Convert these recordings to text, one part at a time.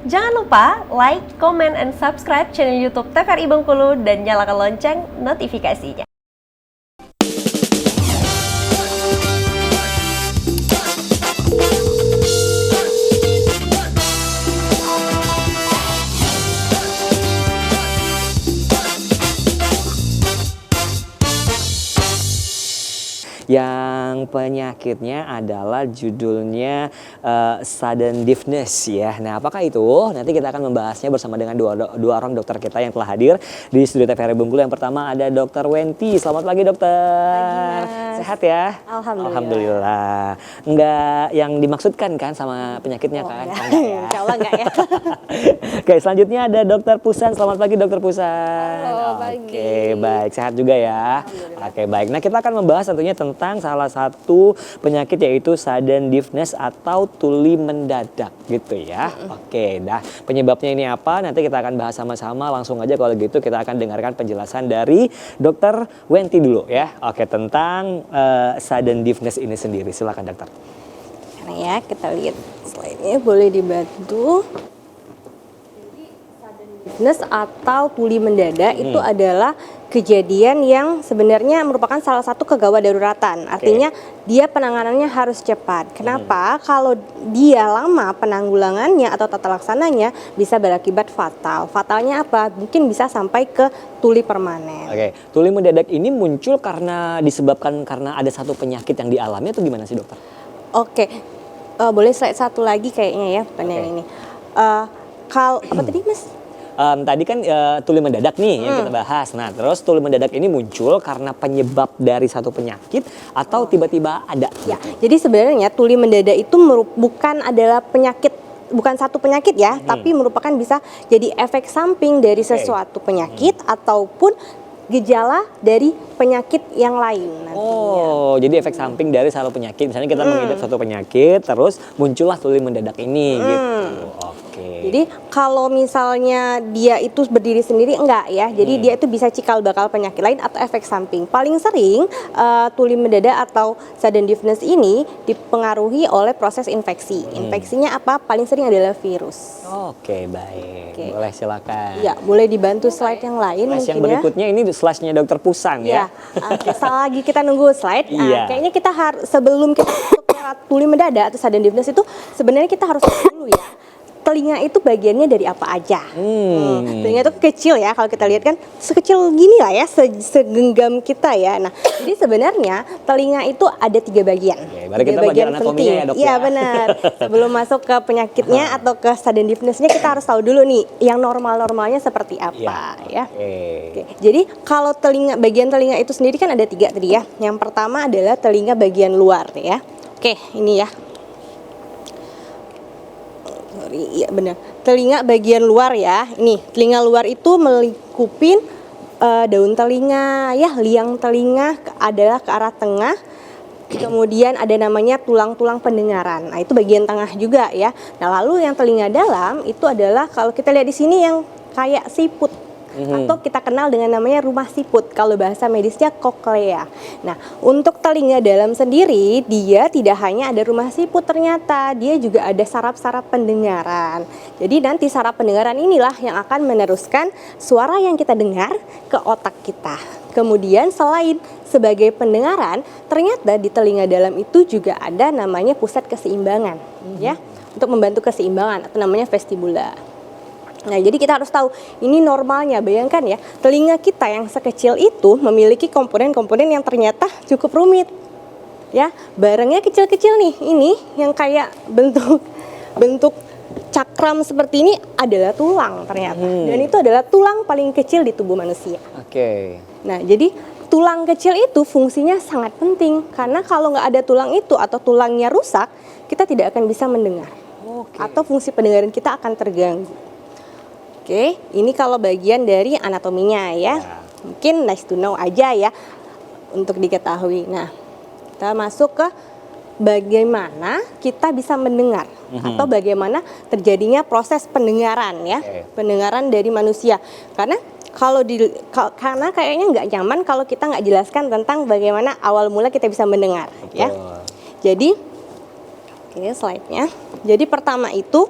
Jangan lupa like, comment, and subscribe channel YouTube TVRI Bengkulu dan nyalakan lonceng notifikasinya. Yang penyakitnya adalah judulnya sudden deafness ya. Nah, apakah itu? Nanti kita akan membahasnya bersama dengan dua orang dokter kita yang telah hadir di studio TVRI Bengkulu. Yang pertama ada Dokter Wenti. Selamat pagi, Dokter. Pagi, Sehat ya? Alhamdulillah. Enggak yang dimaksudkan kan sama penyakitnya kan? Enggak. Enggak ya? Insya Allah enggak ya. Oke, selanjutnya ada Dokter Pusan. Selamat pagi, Dokter Pusan. Halo, pagi. Oke, baik. Sehat juga ya? Oke, baik. Nah, kita akan membahas tentunya tentang salah satu penyakit yaitu sudden deafness atau tuli mendadak gitu ya. Oke, dah penyebabnya ini apa? Nanti kita akan bahas sama-sama. Langsung aja kalau gitu kita akan dengarkan penjelasan dari Dokter Wenti dulu ya. Oke, tentang sudden deafness ini sendiri. Silakan, Dokter. Karena ya kita lihat slide-nya, boleh dibantu. Deafness atau tuli mendadak itu adalah kejadian yang sebenarnya merupakan salah satu kegawat daruratan. Artinya dia penanganannya harus cepat. Kenapa? Kalau dia lama penanggulangannya atau tata laksananya bisa berakibat fatal. Fatalnya apa? Mungkin bisa sampai ke tuli permanen. Oke, tuli mendadak ini muncul disebabkan karena ada satu penyakit yang dialami atau gimana sih, Dokter? Oke, boleh slide satu lagi kayaknya ya pertanyaan ini. Kalau apa tadi, Mas? Tadi kan tuli mendadak nih yang kita bahas. Nah, terus tuli mendadak ini muncul karena penyebab dari satu penyakit atau tiba-tiba ada? Ya, jadi sebenarnya tuli mendadak itu bukan adalah penyakit, bukan satu penyakit ya, tapi merupakan bisa jadi efek samping dari sesuatu penyakit ataupun gejala dari penyakit yang lain nantinya. Oh, jadi efek samping dari satu penyakit. Misalnya kita mengidap satu penyakit, terus muncullah tuli mendadak ini gitu. Oke. Jadi kalau misalnya dia itu berdiri sendiri enggak ya. Jadi dia itu bisa cikal bakal penyakit lain atau efek samping. Paling sering tuli mendadak atau sudden deafness ini dipengaruhi oleh proses infeksi. Infeksinya apa? Paling sering adalah virus. Oke, baik. Oke. Boleh silakan. Ya, boleh dibantu slide yang lain Slide mungkin yang ya. berikutnya ini slide-nya Dokter Pusan Ya, ya. oke, selagi kita nunggu slide, Iya. kayaknya kita harus sebelum kita masuk ke tuli mendadak atau sudden deafness itu sebenarnya kita harus tahu dulu ya. Telinga itu bagiannya dari apa aja? Telinga itu kecil ya, kalau kita lihat kan sekecil gini lah ya, segenggam kita ya. Nah, jadi sebenarnya telinga itu ada 3 bagian. Oke, mari kita belajar anatominya ya, Dok, Iya, ya. benar. Sebelum masuk ke penyakitnya atau ke sudden deafness-nya kita harus tahu dulu nih yang normal-normalnya seperti apa ya. Oke. Jadi kalau bagian telinga itu sendiri kan ada 3 tadi ya. Yang pertama adalah telinga bagian luar ya. Oke, ini ya. Iya benar. Telinga bagian luar ya. Ini telinga luar itu melingkupin daun telinga ya, liang telinga adalah ke arah tengah. Kemudian ada namanya tulang-tulang pendengaran. Nah, itu bagian tengah juga ya. Nah, lalu yang telinga dalam itu adalah kalau kita lihat di sini yang kayak siput. Atau kita kenal dengan namanya rumah siput, kalau bahasa medisnya koklea. Nah, untuk telinga dalam sendiri, dia tidak hanya ada rumah siput ternyata, dia juga ada saraf-saraf pendengaran. Jadi nanti saraf pendengaran inilah yang akan meneruskan suara yang kita dengar ke otak kita. Kemudian selain sebagai pendengaran, ternyata di telinga dalam itu juga ada namanya pusat keseimbangan, ya, untuk membantu keseimbangan atau namanya vestibula. Nah, jadi kita harus tahu ini normalnya. Bayangkan ya, telinga kita yang sekecil itu memiliki komponen-komponen yang ternyata cukup rumit. Ya, barangnya kecil-kecil nih. Ini yang kayak bentuk cakram seperti ini adalah tulang ternyata. Dan itu adalah tulang paling kecil di tubuh manusia. Oke. Nah, jadi tulang kecil itu fungsinya sangat penting karena kalau nggak ada tulang itu atau tulangnya rusak, kita tidak akan bisa mendengar. Atau fungsi pendengaran kita akan terganggu. Oke, ini kalau bagian dari anatominya ya. Mungkin nice to know aja ya untuk diketahui. Nah, kita masuk ke bagaimana kita bisa mendengar atau bagaimana terjadinya proses pendengaran ya. Pendengaran dari manusia. Karena karena kayaknya nggak nyaman kalau kita nggak jelaskan tentang bagaimana awal mula kita bisa mendengar ya. Jadi, ini slide-nya. Jadi pertama itu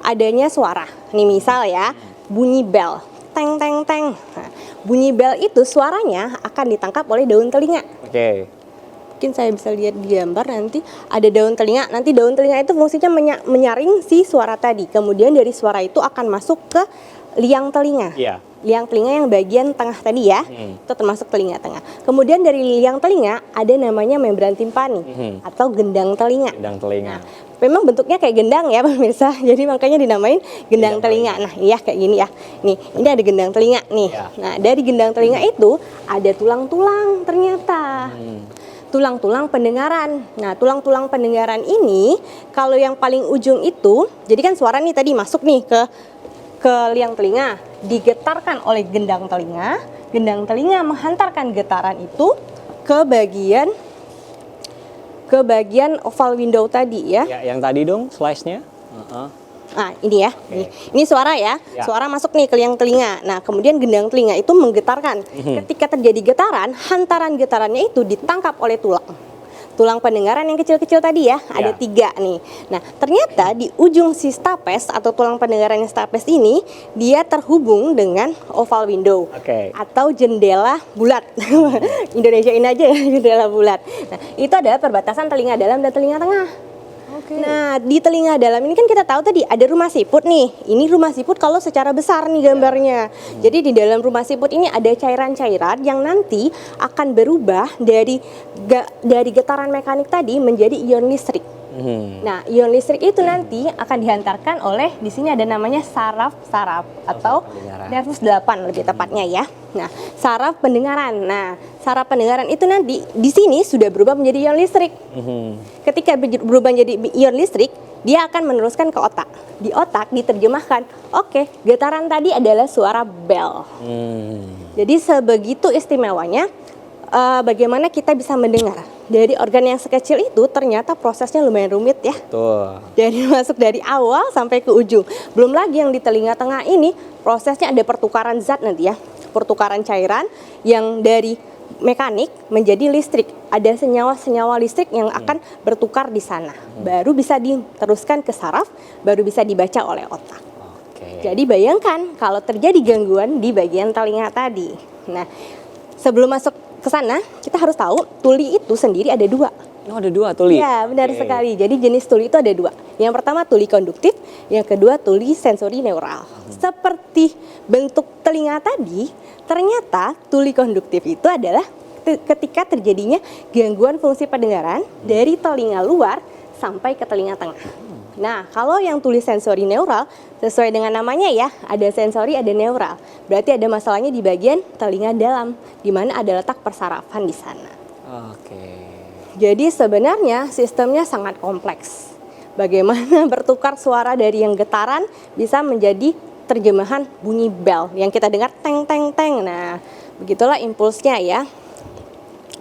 adanya suara. Nih misal ya, bunyi bel, teng teng teng. Nah, bunyi bel itu suaranya akan ditangkap oleh daun telinga. Oke. Mungkin saya bisa lihat di gambar nanti ada daun telinga. Nanti daun telinga itu fungsinya menyaring si suara tadi. Kemudian dari suara itu akan masuk ke liang telinga. Iya. Liang telinga yang bagian tengah tadi ya, itu termasuk telinga tengah. Kemudian dari liang telinga ada namanya membran timpani atau gendang telinga. Gendang telinga. Nah, memang bentuknya kayak gendang ya pemirsa, jadi makanya dinamain gendang telinga. Nah iya kayak gini ya, nih ini ada gendang telinga nih. Ya. Nah dari gendang telinga itu ada tulang-tulang ternyata. Tulang-tulang pendengaran. Nah, tulang-tulang pendengaran ini kalau yang paling ujung itu, jadi kan suara nih tadi masuk nih ke liang telinga, digetarkan oleh gendang telinga menghantarkan getaran itu ke bagian oval window tadi ya. Ya, yang tadi dong slide-nya. Nah, ini ya. Ini suara ya. Ya. Suara masuk nih ke liang telinga. Nah, kemudian gendang telinga itu menggetarkan. Ketika terjadi getaran, hantaran getarannya itu ditangkap oleh tulang pendengaran yang kecil-kecil tadi ya. Ada 3 nih. Nah, ternyata di ujung si stapes atau tulang pendengaran yang stapes ini dia terhubung dengan oval window atau jendela bulat. Indonesia ini aja ya, jendela bulat. Nah, itu adalah perbatasan telinga dalam dan telinga tengah. Nah, di telinga dalam ini kan kita tahu tadi ada rumah siput nih. Ini rumah siput kalau secara besar nih gambarnya. Jadi di dalam rumah siput ini ada cairan-cairan yang nanti akan berubah dari getaran mekanik tadi menjadi ion listrik. Nah, ion listrik itu nanti akan dihantarkan oleh, di sini ada namanya saraf atau nervus 8 lebih tepatnya ya. Nah, saraf pendengaran. Nah, saraf pendengaran itu nanti di sini sudah berubah menjadi ion listrik. Ketika berubah menjadi ion listrik, dia akan meneruskan ke otak. Di otak diterjemahkan, oke, getaran tadi adalah suara bel. Jadi sebegitu istimewanya bagaimana kita bisa mendengar. Dari organ yang sekecil itu ternyata prosesnya lumayan rumit ya. Tuh. Jadi masuk dari awal sampai ke ujung. Belum lagi yang di telinga tengah ini prosesnya ada pertukaran zat nanti ya. Pertukaran cairan yang dari mekanik menjadi listrik. Ada senyawa-senyawa listrik yang akan bertukar di sana. Baru bisa diteruskan ke saraf, baru bisa dibaca oleh otak. Jadi bayangkan kalau terjadi gangguan di bagian telinga tadi. Nah, sebelum masuk ke sana, kita harus tahu tuli itu sendiri ada 2. Oh, ada 2 tuli? Ya, benar sekali. Jadi jenis tuli itu ada 2. Yang pertama tuli konduktif, yang kedua tuli sensori neural. Seperti bentuk telinga tadi, ternyata tuli konduktif itu adalah ketika terjadinya gangguan fungsi pendengaran dari telinga luar sampai ke telinga tengah. Nah, kalau yang tuli sensori neural, sesuai dengan namanya ya, ada sensori, ada neural. Berarti ada masalahnya di bagian telinga dalam, di mana ada letak persarafan di sana. Jadi sebenarnya sistemnya sangat kompleks. Bagaimana bertukar suara dari yang getaran bisa menjadi terjemahan bunyi bel yang kita dengar teng teng teng. Nah, begitulah impulsnya ya.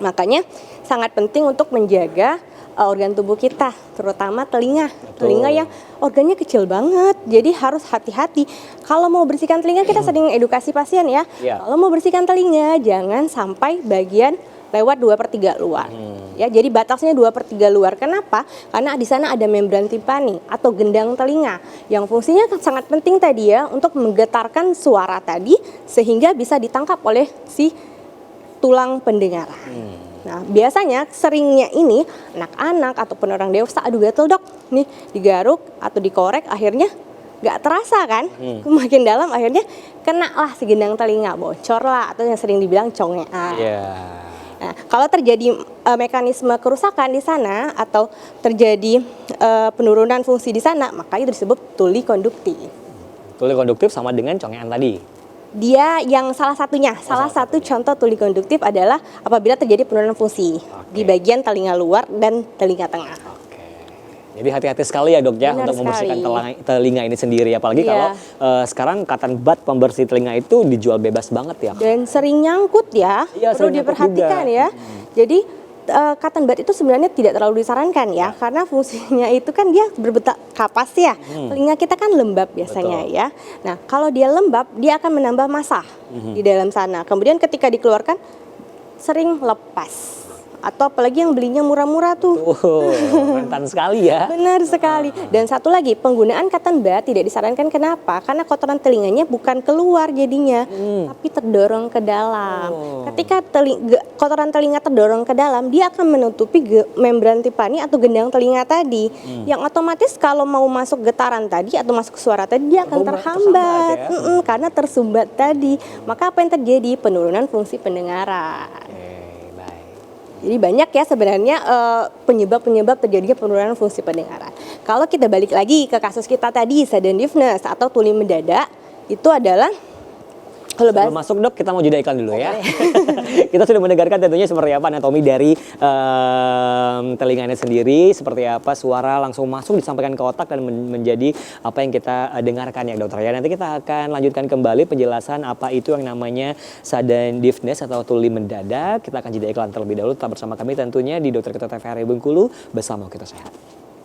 Makanya sangat penting untuk menjaga organ tubuh kita, terutama telinga. Telinga yang organnya kecil banget, jadi harus hati-hati. Kalau mau bersihkan telinga, kita sering edukasi pasien ya. Kalau mau bersihkan telinga, jangan sampai bagian lewat 2/3 luar. Ya, jadi batasnya 2/3 luar. Kenapa? Karena di sana ada membran timpani atau gendang telinga yang fungsinya sangat penting tadi ya untuk menggetarkan suara tadi sehingga bisa ditangkap oleh si tulang pendengaran. Nah, biasanya seringnya ini anak-anak ataupun orang dewasa, aduh gatel dok, nih digaruk atau dikorek akhirnya nggak terasa kan, makin dalam akhirnya kena lah si gendang telinga, bocor lah atau yang sering dibilang congean. Nah, kalau terjadi mekanisme kerusakan di sana atau terjadi penurunan fungsi di sana, maka itu disebut tuli konduktif. Tuli konduktif sama dengan congean tadi? Dia yang salah satunya, salah satu contoh tuli konduktif adalah apabila terjadi penurunan fungsi di bagian telinga luar dan telinga tengah. Jadi hati-hati sekali ya dok ya untuk membersihkan telinga ini sendiri, apalagi kalau sekarang cotton bud pembersih telinga itu dijual bebas banget ya. Dan sering nyangkut ya, perlu diperhatikan ya. Jadi cotton bud itu sebenarnya tidak terlalu disarankan ya, karena fungsinya itu kan dia berbetak kapas ya. Telinga kita kan lembab biasanya ya. Nah, kalau dia lembab, dia akan menambah massa di dalam sana. Kemudian ketika dikeluarkan sering lepas atau apalagi yang belinya murah-murah tuh. Rentan sekali ya. Benar sekali. Dan satu lagi, penggunaan cotton bud tidak disarankan. Kenapa? Karena kotoran telinganya bukan keluar jadinya, tapi terdorong ke dalam. Ketika kotoran telinga terdorong ke dalam, dia akan menutupi membran tipani atau gendang telinga tadi. Yang otomatis kalau mau masuk getaran tadi atau masuk suara tadi, dia akan terhambat ya? karena tersumbat tadi. Maka apa yang terjadi? Penurunan fungsi pendengaran. Jadi banyak ya sebenarnya penyebab-penyebab terjadinya penurunan fungsi pendengaran. Kalau kita balik lagi ke kasus kita tadi, sudden deafness atau tuli mendadak, itu adalah Sebelum masuk dok, kita mau jeda iklan dulu ya. Kita sudah mendengarkan tentunya seperti apa anatomi dari telinganya sendiri, seperti apa suara langsung masuk disampaikan ke otak dan menjadi apa yang kita dengarkan ya dokter ya. Nanti kita akan lanjutkan kembali penjelasan apa itu yang namanya sudden deafness atau tuli mendadak. Kita akan jeda iklan terlebih dahulu. Tetap bersama kami tentunya di Dokter Keto TVRI Bengkulu bersama Kita Sehat.